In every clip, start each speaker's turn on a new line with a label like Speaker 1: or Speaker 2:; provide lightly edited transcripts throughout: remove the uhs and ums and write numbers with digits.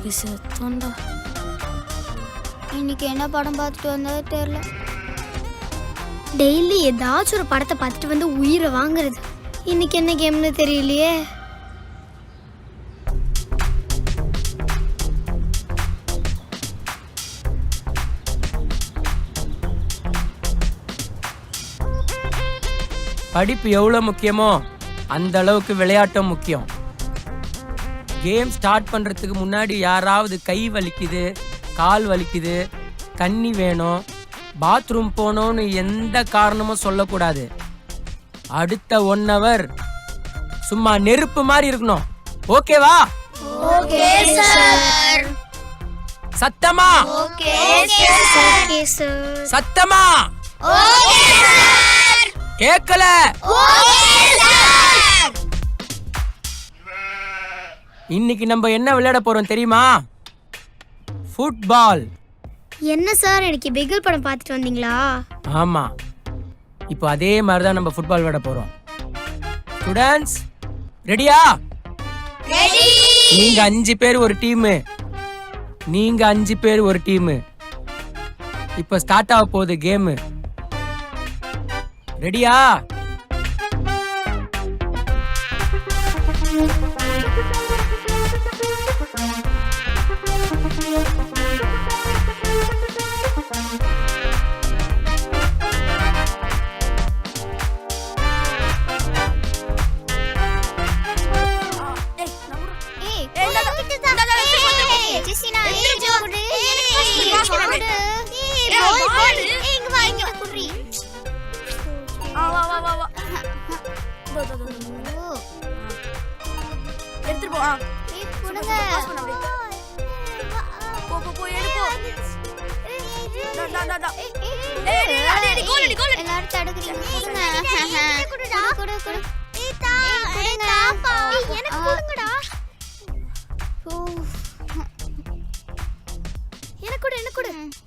Speaker 1: இன்னைக்கு செத்தோண்டா.
Speaker 2: இன்னைக்கு என்ன படம் பார்த்துட்டு வந்ததோ தெரியல.
Speaker 3: டெய்லி ஏதாச்சும் ஒரு படத்தை பார்த்துட்டு வந்து உயிரை வாங்குறது. இன்னைக்கு என்ன கேம்னு தெரியலையே.
Speaker 4: படிப்பு எவ்வளோ முக்கியமோ அந்த அளவுக்கு விளையாட்டும் முக்கியம். கேம் ஸ்டார்ட் பண்ணுறதுக்கு முன்னாடி யாராவது கை வலிக்குது, கால் வலிக்குது, தண்ணி வேணும், பாத்ரூம் போகணும்னு எந்த காரணமும் சொல்லக்கூடாது. அடுத்த 1 hour சும்மா நெருப்பு மாதிரி இருக்கணும். ஓகேவா?
Speaker 2: Okay sir.
Speaker 4: சத்தமா?
Speaker 2: Okay
Speaker 3: okay sir.
Speaker 4: சத்தமா?
Speaker 2: Okay sir.
Speaker 4: கேட்கல?
Speaker 2: Okay sir.
Speaker 4: இன்னைக்கு நம்ம என்ன விளையாட போறோம் தெரியுமா? ஃபுட்பால்.
Speaker 3: என்ன சார் இன்னைக்கு பிகில் படம் பார்த்துட்டு வந்தீங்களா?
Speaker 4: ஆமா, இப்போ அதே மாதிரி தான் நம்ம ஃபுட்பால் விளையாட போறோம். ஸ்டூடண்ட்ஸ் ரெடியா?
Speaker 2: ரெடி.
Speaker 4: நீங்க 5 பேர் ஒரு டீம், நீங்க 5 பேர் ஒரு டீம். இப்போ ஸ்டார்ட் ஆக போகுது கேம். ரெடியா?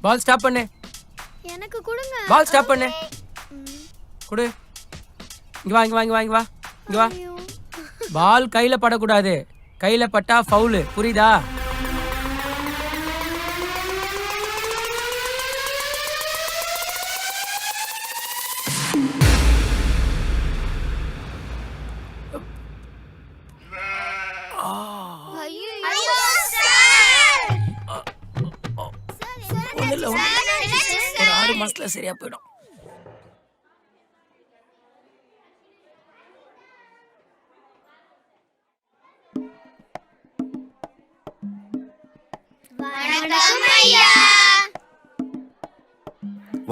Speaker 4: பால் ஸ்டாப் பண்ணு.
Speaker 3: எனக்கு கொடுங்க.
Speaker 4: பால் ஸ்டாப் பண்ணு. கொடு. இங்க வா, இங்க வா, இங்க வா, இங்க வா, இங்க வா. பால் கையில படக்கூடாது. கையில பட்டா ஃபவுல். புரியுதா? ஒரு 6 மாசத்துல சரியா போயிடும்.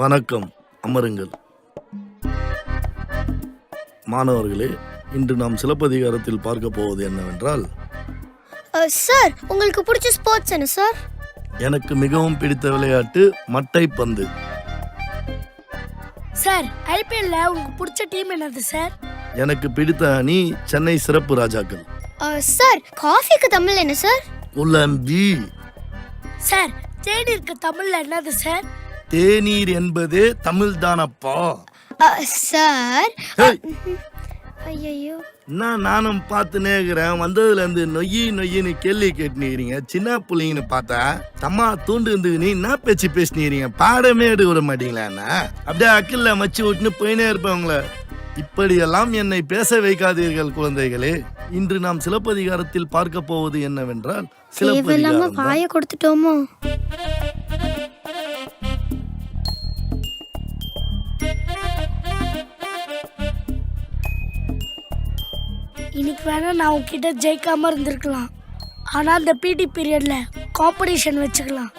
Speaker 5: வணக்கம், அமருங்கள். மாணவர்களே, இன்று நாம் சிலப்பதிகாரத்தில் பார்க்க போவது என்னவென்றால்,
Speaker 3: சார் உங்களுக்கு பிடிச்ச ஸ்போர்ட்ஸ் என்ன சார்?
Speaker 5: எனக்கு மிகவும் பிடித்த விளையாட்டு மட்டைப்பந்து.
Speaker 6: சார், ஐபிஎல்ல உங்களுக்கு பிடிச்ச டீம் என்னது சார்?
Speaker 5: எனக்கு பிடித்த அணி சென்னை சிறப்பு ராஜாக்கள்.
Speaker 3: சார் காஃபிக்கு தமிழ் என்ன சார்?
Speaker 5: உலம்பி.
Speaker 6: சார், தேநீருக்கு தமிழ்ல என்னது சார்?
Speaker 5: தேநீர் என்பது தமிழ் தானப்பா.
Speaker 3: சார் ஐயோ,
Speaker 5: நானும் பார்த்து நேக்கிறேன். வந்ததுல இருந்து நொய்யின்னு கேள்வி கேட்டுனீங்க. சின்ன பிள்ளைங்கன்னு பார்த்தா தம்மா தூண்டு இருந்து நீ என்ன பேச்சு பேசினீங்க. பாடமே எடுக்க விட மாட்டீங்களா? அப்படியே அக்கில்ல மச்சு விட்டுன்னு போயினே இருப்பவங்கள. இப்படியெல்லாம் என்னை பேச வைக்காதீர்கள் குழந்தைகளே. இன்று நாம் சிலப்பதிகாரத்தில் பார்க்க போவது என்னவென்றால், சிலப்பதிகாரம்
Speaker 3: வாய கொடுத்துட்டோமோ.
Speaker 6: இன்னைக்கு வேணா நான் உங்ககிட்ட ஜெயிக்காம இருந்திருக்கலாம். ஆனா அந்த பிடி பீரியட்ல காம்படிஷன் வச்சுக்கலாம்.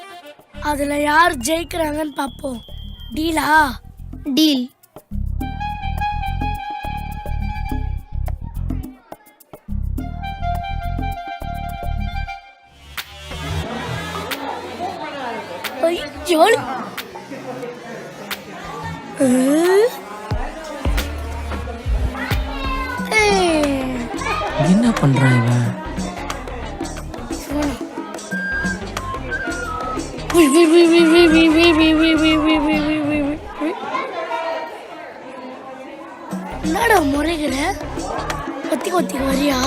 Speaker 6: அதுல யார் ஜெயிக்கிறாங்கன்னு பார்ப்போம். டீலா?
Speaker 3: டீல்.
Speaker 4: என்ன பண்றான் இவன்?
Speaker 6: என்னடா முறைகிற? கொத்தி கொத்தி வரியா?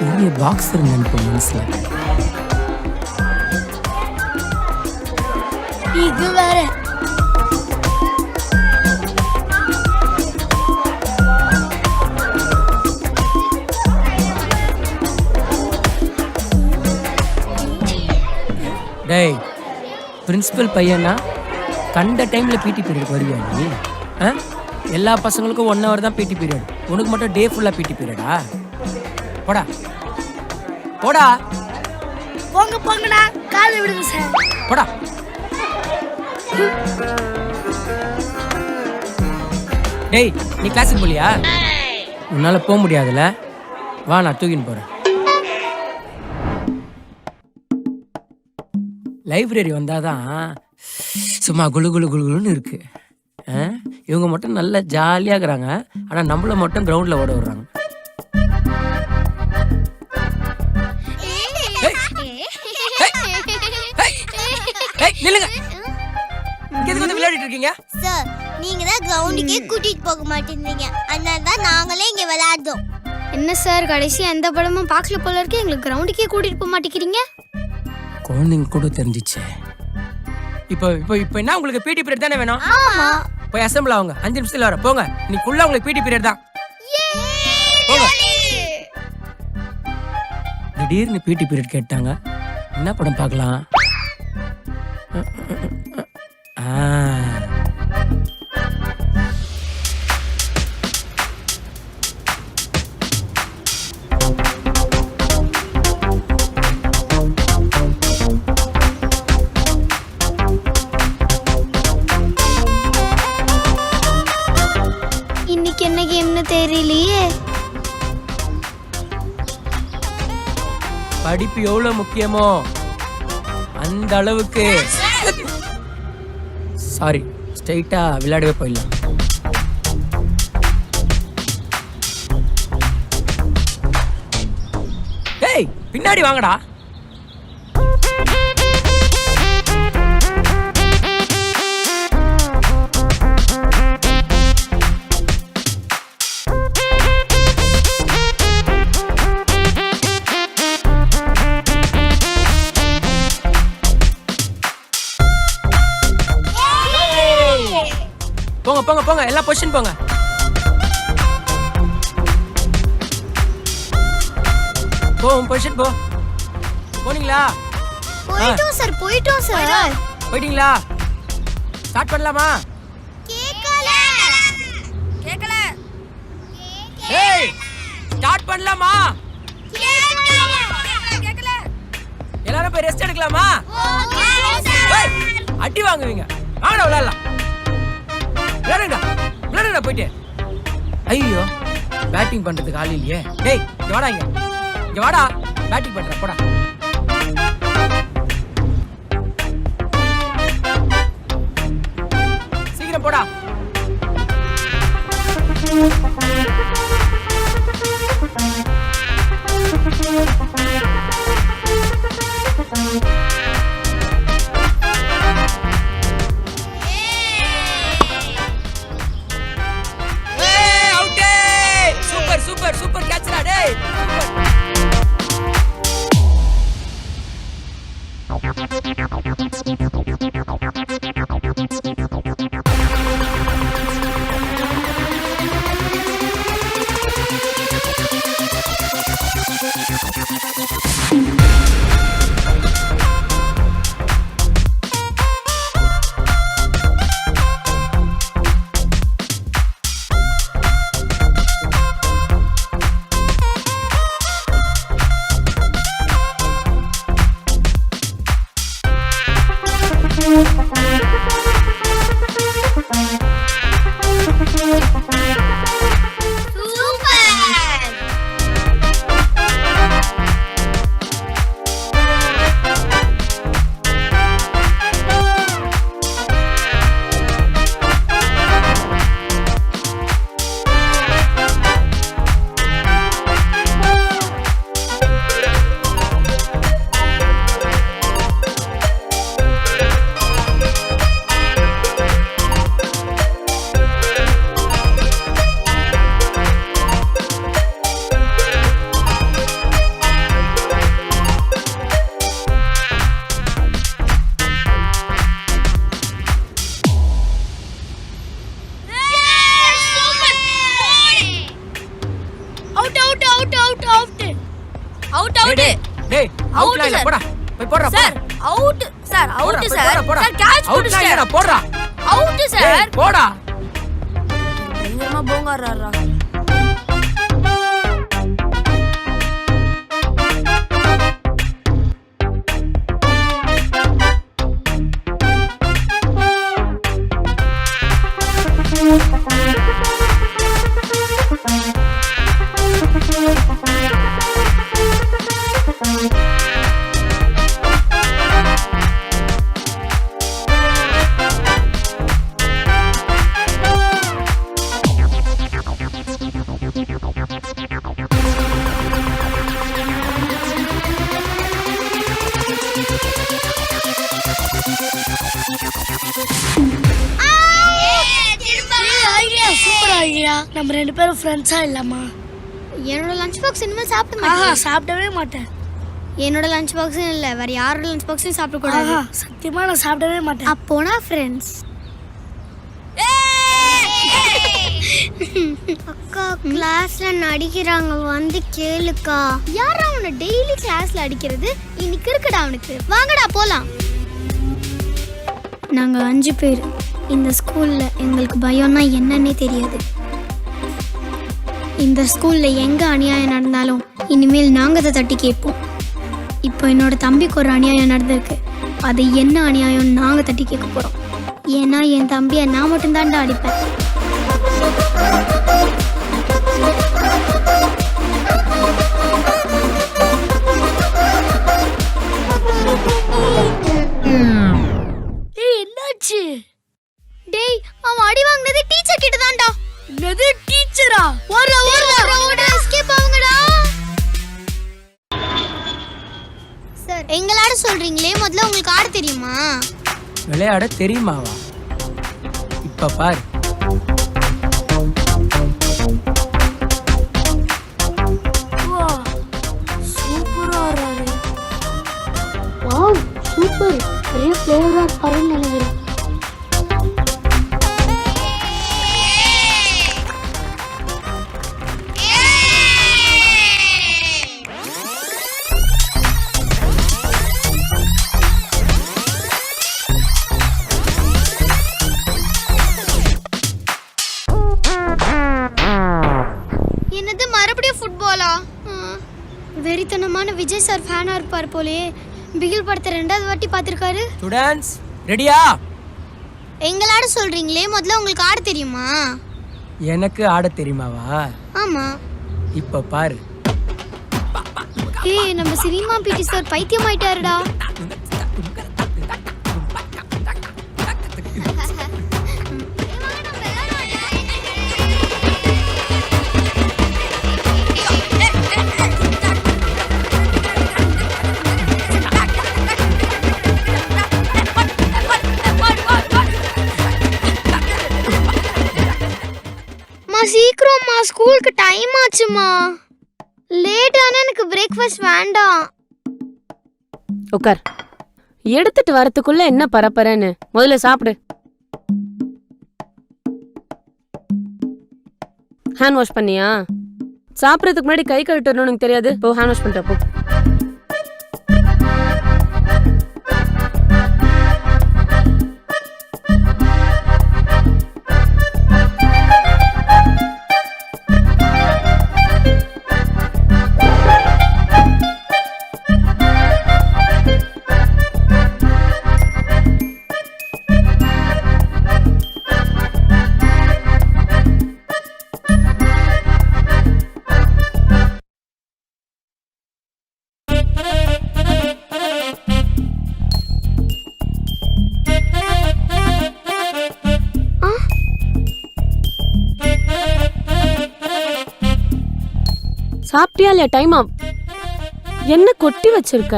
Speaker 4: பெரிய பாக்ஸர் நினைப்போம் மனசுல.
Speaker 6: இது வேற.
Speaker 4: டேய், பிரின்சிபல் பையனா கண்ட டைமில் பிடி பீரியட் வருவியா நீ? ஆ, எல்லா பசங்களுக்கும் 1 hour தான் பிடி பீரியட், உனக்கு மட்டும் டே ஃபுல்லாக பிடி பீரியடா? போடா போடா
Speaker 6: போங்க போங்கடா, காலை விடுங்க சார்.
Speaker 4: போடா. டேய், நீ கிளாஸுக்கு போலியா? உன்னால போக முடியாதுல்ல, வா நான் தூக்கின்னு போகிறேன். லைப்ரரி வந்தாதான் சும்மா குளு குளு குளுன்னு இருக்கு. இவங்க மட்டும் நல்லா ஜாலியாக இருக்கிறாங்க, ஆனால் நம்மள மட்டும் கிரவுண்டில் ஓட விடுறாங்க. நில்லுங்க, எதுக்கு வந்து விளையாடிட்டு இருக்கீங்க?
Speaker 2: சார், நீங்க தான் கிரவுண்டுக்கே கூட்டிட்டு போக மாட்டேங்கிறீங்க, அதனால தான் நாங்களே இங்க விளையாடுறோம்.
Speaker 3: என்ன சார், கடைசி எந்த படமும் பார்க்கல போல இருக்கு, எங்களுக்கு கிரவுண்டுக்கே கூட்டிட்டு போக மாட்டேங்கிறீங்க.
Speaker 4: குழந்தைங்க கூட தெரிஞ்சிச்சு. இப்போ இப்போ இப்போ என்ன, உங்களுக்கு பிடி பீரியட் தானே வேணும்?
Speaker 2: ஆமா.
Speaker 4: போய் அசம்பிள் ஆகுங்க, 5 நிமிஷத்துல வர போங்க. இன்னைக்குள்ள உங்களுக்கு பிடி பீரியட் தான். போங்க. திடீர்னு பிடி பீரியட் கேட்டாங்க, என்ன படம் பார்க்கலாம்?
Speaker 3: இன்னைக்கு என்ன கேம்னு தெரியலையே.
Speaker 4: படிப்பு எவ்வளவு முக்கியமோ அந்த அளவுக்கு. சாரி, ஸ்ட்ரைட்டா விளையாடவே போயிடலாம். டேய், பின்னாடி வாங்கடா. போங்க போங்க போங்க, எல்லாம் பொசிஷன் போங்க. போ பொசிஷன் போ. போனீங்களா?
Speaker 3: போயிட்டோம் சார், போயிட்டோம் சார்.
Speaker 4: போயிட்டீங்களா? ஸ்டார்ட் பண்ணலாமா?
Speaker 2: கேக்கல.
Speaker 4: ஏய், ஸ்டார்ட் பண்ணலாமா?
Speaker 2: கேக்கல.
Speaker 4: எல்லாரும் போய் ரெஸ்ட் எடுக்கலாமா? ஏய், அடி வாங்குவீங்க. வாங்கடா விளையாடலாம். விளையாடுங்க போயிட்டு. ஐயோ, பேட்டிங் பண்றதுக்கு ஆள் இல்லையே. டேய், இங்க வாடா, இங்க வாடா, பேட்டிங் பண்ற போடா. சீக்கிரம் போடா. சூப்பர் சூப்பர் கேட்ச்டா. டேய், super.
Speaker 6: Out out out out
Speaker 1: out out
Speaker 4: டேய் அவுட்ல இல்ல போடா போய் போடுறா
Speaker 1: சார் அவுட் சார் அவுட்
Speaker 4: போடா,
Speaker 1: சார்
Speaker 4: போடா.
Speaker 1: சார் கேட்ச்
Speaker 4: அவுட்ல இல்லடா
Speaker 1: புடிச்சிட்டார்
Speaker 4: போடுறா
Speaker 1: அவுட் சார்
Speaker 4: டேய் போடா
Speaker 1: பயங்கரமா போங்காறாரா
Speaker 6: சூப்பர் ஐடியா. நம்ம 2 பேரும் ஃப்ரெண்ட்ஸா இல்லாமா?
Speaker 3: என்னோட லஞ்ச் பாக்ஸ் இனிமேல் சாப்பிட
Speaker 6: ஆஹா
Speaker 3: மாட்டேன்.
Speaker 6: சாப்பிடவே மாட்டேன்.
Speaker 3: என்னோட லஞ்ச் பாக்ஸும் இல்லை, வேற யாரோட லஞ்ச் பாக்ஸும் சாப்பிடக்கூடாது.
Speaker 6: ஆஹா சத்தியமா நான் சாப்பிடவே மாட்டேன்.
Speaker 3: அப்போனா ஃப்ரெண்ட்ஸ்.
Speaker 2: அக்கா கிளாஸ்ல நடிக்கிறாங்க வந்து கேளுக்கா.
Speaker 3: யாரா அவனை டெய்லி கிளாஸ்ல அடிக்கிறது? இன்னைக்கு இருக்குடா அவனுக்கு. வாங்கடா போலாம். நாங்க 5 பேர் இந்த ஸ்கூல்ல. எங்களுக்கு பயம்னா என்னன்னே தெரியாது. இந்த ஸ்கூல்ல எங்க அநியாயம் நடந்தாலும் இனிமேல் நாங்க அதை தட்டி கேட்போம். இப்போ என்னோட தம்பிக்கு ஒரு அநியாயம் நடந்திருக்கு. அது என்ன அநியாயம் நாங்க தட்டி கேட்க போறோம். ஏன்னா என் தம்பியை நான் மட்டும்தான்டா அடிப்பேன்.
Speaker 6: என்னாச்சு?
Speaker 3: டேய் அவன் அடி வாங்குனது டீச்சர் கிட்ட தான்டா.
Speaker 6: என்னது டீச்சரா? ஓட
Speaker 3: எஸ்கேப் ஆவுங்கடா. சார் எங்களாட சொல்றீங்களே, முதல்ல உங்களுக்கு ஆட தெரியுமா?
Speaker 4: விளையாட தெரியுமாவா? இப்ப பாரு
Speaker 6: சூப்பரா ஆறாரு.
Speaker 3: Wow super. பெரிய பிளேயரா இருப்பாருன்னு நினைக்கிறேன். என்னது மறுபடியும் ஃபுட்பாலா? வெறித்தனமான விஜய் சார் ஃபேனா இருப்பார் போலே. பிகில் படத்தை 2வது வாட்டி பார்த்திருக்காரு.
Speaker 4: ஸ்டூடண்ட்ஸ் ரெடியா?
Speaker 3: எங்களாட சொல்றீங்களே, முதல்ல உங்களுக்கு ஆட தெரியுமா?
Speaker 4: எனக்கு ஆட தெரியுமாவா?
Speaker 3: ஆமா.
Speaker 4: இப்ப பாரு
Speaker 3: ஏய் நம்ம சினிமா பிடி சார் பைத்தியம் ஆயிட்டாருடா. சீக்கிரம்மா, ஸ்கூலுக்கு டைம் ஆச்சுமா. லேட் ஆனா எனக்கு பிரேக்ஃபாஸ்ட் வேண்டாம்.
Speaker 7: உட்கார். எடுத்துட்டு வரதுக்குள்ள என்ன பரப்பறன்னு முதல்ல சாப்பிடு. ஹேண்ட் வாஷ் பண்ணியா? சாப்பிடறதுக்கு முன்னாடி கை கழுவிட்டு உனக்கு தெரியாது? போ ஹேண்ட் வாஷ் பண்ணிட்ட போ. சாப்பிட்டியா இல்லையா? டைம் ஆகும். என்ன கொட்டி வச்சிருக்க?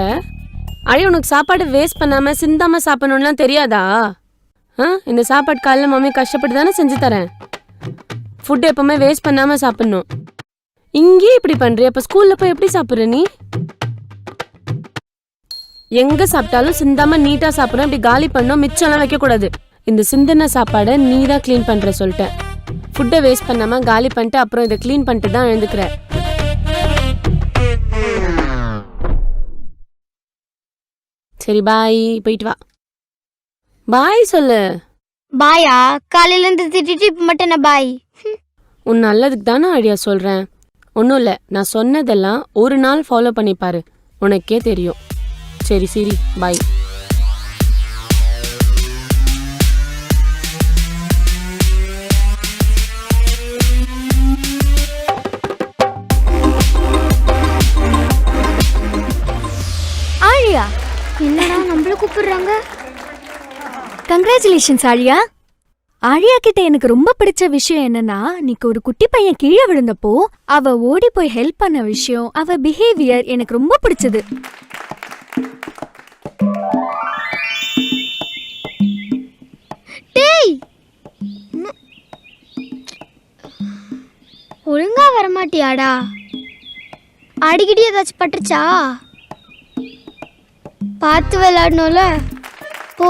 Speaker 7: அழி உனக்கு சாப்பாடு வேஸ்ட் பண்ணாம சிந்தாம சாப்பிடணும்லாம் தெரியாதா? இந்த சாப்பாடு காலைல மம்மி கஷ்டப்பட்டு தானே செஞ்சு தரேன். ஃபுட் எப்பவுமே வேஸ்ட் பண்ணாம சாப்பிடணும். இங்கே இப்படி பண்றிய, அப்ப ஸ்கூல்ல போய் எப்படி சாப்பிடுற நீ? எங்க சாப்பிட்டாலும் சிந்தாம நீட்டா சாப்பிடணும். இப்படி காலி பண்ணோம், மிச்சம்லாம் வைக்க கூடாது. இந்த சிந்தின சாப்பாடை நீ தான் கிளீன் பண்ற சொல்லிட்டேன். ஃபுட்டை வேஸ்ட் பண்ணாம காலி பண்ணிட்டு அப்புறம் இதை கிளீன் பண்ணிட்டு தான் எழுந்துக்கிற. சரி பாய், போயிட்டு வா. பாய் சொல்லு.
Speaker 3: பாயா? காலையில இருந்து திட்டிட்டு இப்ப மட்டும் என்ன பாய்?
Speaker 7: உன் நல்லதுக்கு தானே ஐடியா சொல்றேன். ஒன்றும் இல்லை, நான் சொன்னதெல்லாம் ஒரு நாள் ஃபாலோ பண்ணிப்பாரு, உனக்கே தெரியும். சரி சரி, பாய்.
Speaker 1: ஆழியா,
Speaker 3: என்னடா நம்மள கூப்பிடுறாங்க?
Speaker 1: கங்க்ராச்சுலேஷன்ஸ் ஆழியா. ஆழியா கிட்ட எனக்கு ரொம்ப பிடிச்ச விஷயம் என்னன்னா, நீக்கு ஒரு குட்டி பையன் கீழே விழுந்தப்போ அவ ஓடி போய் ஹெல்ப் பண்ண விஷயம், அவ பிஹேவியர் எனக்கு ரொம்ப பிடிச்சது.
Speaker 3: டேய், ஒழுங்கா வரமாட்டியாடா? அடிக்கடி ஏதாச்சும் பட்டுருச்சா? பார்த்து விளையாடணும்ல. போ.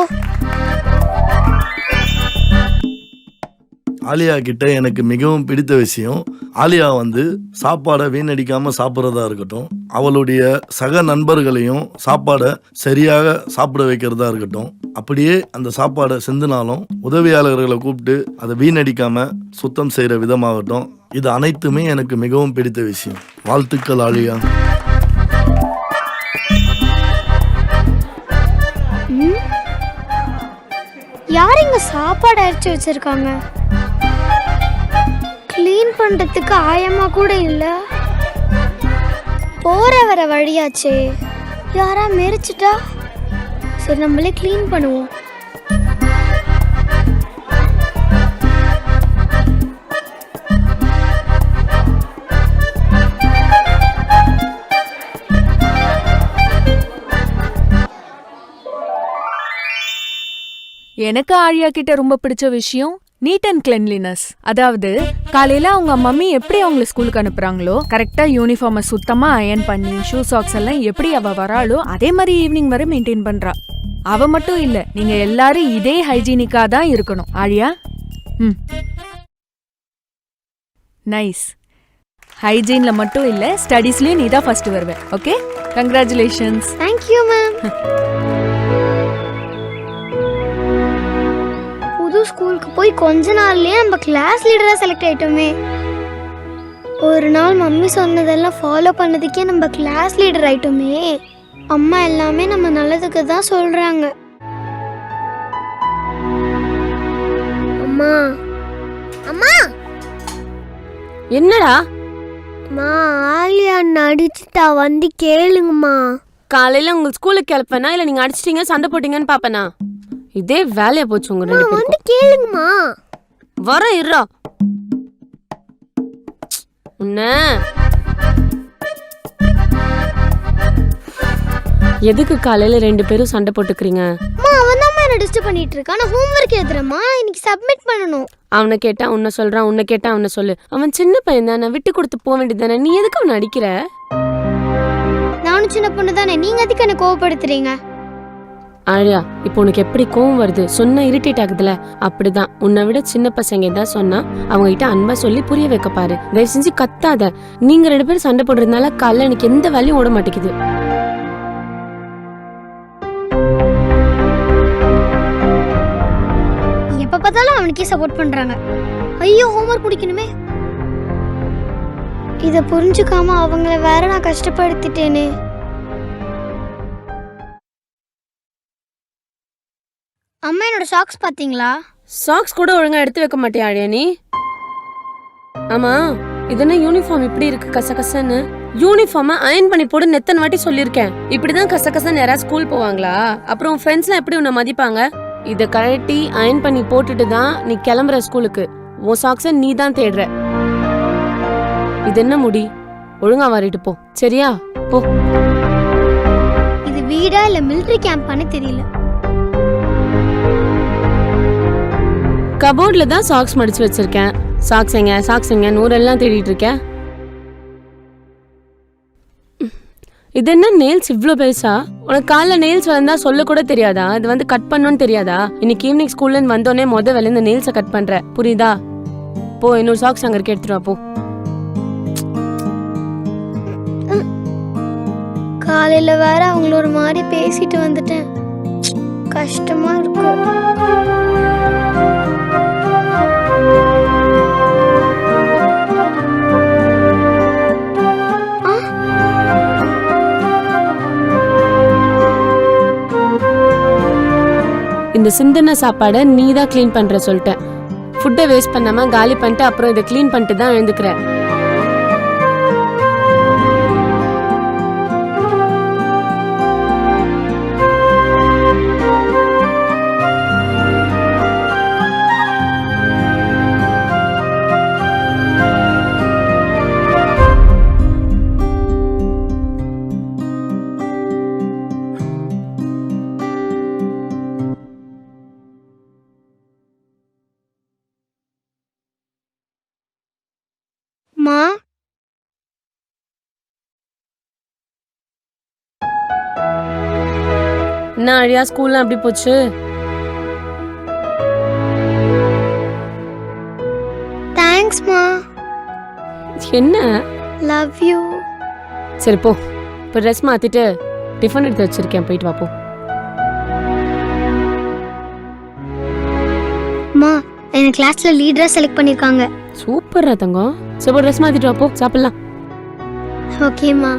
Speaker 5: ஆலியா கிட்ட எனக்கு மிகவும் பிடித்த விஷயம், ஆலியா வந்து சாப்பாடை வீணடிக்காம சாப்பிட்றதா இருக்கட்டும், அவளுடைய சக நண்பர்களையும் சாப்பாடை சரியாக சாப்பிட வைக்கிறதா இருக்கட்டும், அப்படியே அந்த சாப்பாடை சிந்தினாலும் உதவியாளர்களை கூப்பிட்டு அதை வீணடிக்காம சுத்தம் செய்கிற விதமாகட்டும், இது அனைத்துமே எனக்கு மிகவும் பிடித்த விஷயம். வாழ்த்துக்கள் ஆலியா.
Speaker 3: யார் இங்க சாப்பாடு அரைச்சு வச்சிருக்காங்க? க்ளீன் பண்றதுக்கு ஆயமா கூட இல்ல. போற வர வழியாச்சே, யாரா மெரிச்சிட்டா? சரி, நம்மளே க்ளீன் பண்ணுவோம்.
Speaker 8: எனக்கு ஆழியா கிட்ட ரொம்ப பிடிச்ச விஷயம் நீட் அண்ட் கிளென்லினஸ். அதாவது காலையில அவங்க மம்மி எப்படி அவங்கள ஸ்கூலுக்கு அனுப்புறாங்களோ கரெக்டா யூனிஃபார்மை சுத்தமா அயர்ன் பண்ணி ஷூ சாக்ஸ் எல்லாம் எப்படி அவ வராளோ அதே மாதிரி ஈவினிங் வரை மெயின்டைன் பண்றா. அவ மட்டும் இல்ல, நீங்க எல்லாரும் இதே ஹைஜீனிக்கா தான் இருக்கணும் ஆழியா. நைஸ். ஹைஜீன்ல மட்டும் இல்ல, ஸ்டடீஸ்லயும் நீ தான் ஃபர்ஸ்ட் வருவ. Okay, congratulations.
Speaker 3: Thank you ma'am. புது ஸ்கூலுக்கு போய் கொஞ்ச நாள்லயே நம்ம கிளாஸ் லீடரா செலக்ட் ஆயிட்டோமே. ஒரு நாள் மம்மி சொன்னதெல்லாம் ஃபாலோ பண்ணதுக்கே நம்ம கிளாஸ் லீடர் ஆயிட்டோமே. அம்மா எல்லாமே நம்ம நல்லதுக்கு தான் சொல்றாங்க. அம்மா,
Speaker 2: அம்மா,
Speaker 7: என்னடா?
Speaker 2: அம்மா, ஆலியா நடிச்சுட்டா, வந்து கேளுங்கம்மா.
Speaker 7: காலையில உங்க ஸ்கூலுக்கு கிளப்பனா இல்ல நீங்க அடிச்சிட்டீங்க சண்டை போட்டீங்கன்னு பாப்பனா? இதே வேலையா போச்சு உங்க ரெண்டு பேருக்கும்.
Speaker 2: வந்து கேளுங்கம்மா.
Speaker 7: வர இருடா. உன்ன எதுக்கு காலையில ரெண்டு பேரும் சண்டை போட்டுக்கிறீங்க?
Speaker 3: அம்மா, அவன் தான் என்ன டிஸ்டர்ப் பண்ணிட்டு இருக்கான். நான் ஹோம்வொர்க் எழுதுறேம்மா, இன்னைக்கு சப்மிட் பண்ணனும்.
Speaker 7: அவனை கேட்டா உன்னை சொல்றான், உன்னை கேட்டா அவனை சொல்லு. அவன் சின்ன பையன் தானே, விட்டு கொடுத்து போக வேண்டியதானே. நீ எதுக்கு அவனை அடிக்கிற?
Speaker 3: நானும் சின்ன பொண்ணு தானே, நீங்க எதுக்கு என்ன கோவப்படுத்துறீங்க?
Speaker 7: ஆழியா, இப்போ உனக்கு எப்படி கோவம் வருது? சொன்னா இரிட்டேட் ஆகுதுல, அப்படிதான். உன்னை விட சின்ன பசங்க ஏதாவது சொன்னா அவங்க கிட்ட அன்பா சொல்லி புரிய வைக்க பாரு. தயவு செஞ்சு கத்தாத. நீங்க ரெண்டு பேரும் சண்டை போடுறதுனால காலைல எனக்கு எந்த வேலையும் ஓட மாட்டேங்குது.
Speaker 3: எப்ப பார்த்தாலும் அவனுக்கே சப்போர்ட் பண்றாங்க. ஐயோ, ஹோம்வொர்க் முடிக்கணுமே. இத புரிஞ்சுக்காம அவங்கள வேற நான் கஷ்டப்படுத்திட்டேனே. அம்மா, என்னோட சாக்ஸ் பாத்தீங்களா?
Speaker 7: சாக்ஸ் கூட ஒழுங்கா எடுத்து வைக்க மாட்டியா ஆழியா நீ? ஆமா, இதென்ன யூனிஃபார்ம் இப்படி இருக்கு கசகசன்னு? யூனிஃபார்மை அயன் பண்ணி போடு நெத்தன வாட்டி சொல்லியிருக்கேன். இப்படிதான் கசகசன்னு யாராவது ஸ்கூல் போவாங்களா? அப்புறம் ஃப்ரெண்ட்ஸ்லாம் எப்படி உன்னை மதிப்பாங்க? இதை கழட்டி அயன் பண்ணி போட்டுட்டு தான் நீ கிளம்புற ஸ்கூலுக்கு. உன் சாக்ஸை நீ தான் தேடுற. இது என்ன முடி? ஒழுங்கா வாரிட்டு போ, சரியா? போ.
Speaker 3: இது வீடா இல்ல மிலிட்டரி கேம்பான்னு தெரியல.
Speaker 7: கபோர்ட்ல தான் சாக்ஸ் மடிச்சு வச்சிருக்கேன். சாக்ஸ் எங்க நூறெல்லாம் தேடிட்டு இருக்கேன். இது என்ன நெயில்ஸ் இவ்ளோ பெருசா? உனக்கு காலைல நெயில்ஸ் வளர்ந்தா சொல்ல கூட தெரியாதா? இது வந்து கட் பண்ணணும்னு தெரியாதா? இன்னைக்கு ஈவினிங் ஸ்கூல்ல இருந்து வந்தோடனே வேலை இந்த நெயில்ஸை கட் பண்ற, புரியுதா? போ, இன்னொரு சாக்ஸ் அங்க எடுத்துட்டு வா, போ.
Speaker 3: காலையில வேற அவங்கள ஒரு மாதிரி பேசிட்டு வந்துட்டேன். கஷ்டமா இருக்கு.
Speaker 7: இந்த சிந்தின சாப்பாடை நீ தான் க்ளீன் பண்ற சொல்லிட்டேன். ஃபுட்டை வேஸ்ட் பண்ணாம காலி பண்ணிட்டு அப்புறம் இதை க்ளீன் பண்ணிட்டு தான் எழுந்துக்கிற.
Speaker 3: மா,
Speaker 7: என்ன அழியா ஸ்கூல்லாம் அப்படி போச்சு?
Speaker 3: தேங்க்ஸ் மா.
Speaker 7: என்ன?
Speaker 3: Love you.
Speaker 7: சரி போ, இப்போ ட்ரெஸ் மாத்திட்டு டிஃபன் எடுத்து வச்சிருக்கேன், போயிட்டு வா போ.
Speaker 3: மா, என்ன கிளாஸ்ல லீடரா செலக்ட் பண்ணிருக்காங்க.
Speaker 7: சூப்பரா தங்கம். சரி ட்ரெஸ் மாத்திட்டு வா போ, சாப்பிடலாம்.
Speaker 3: ஓகேம்மா.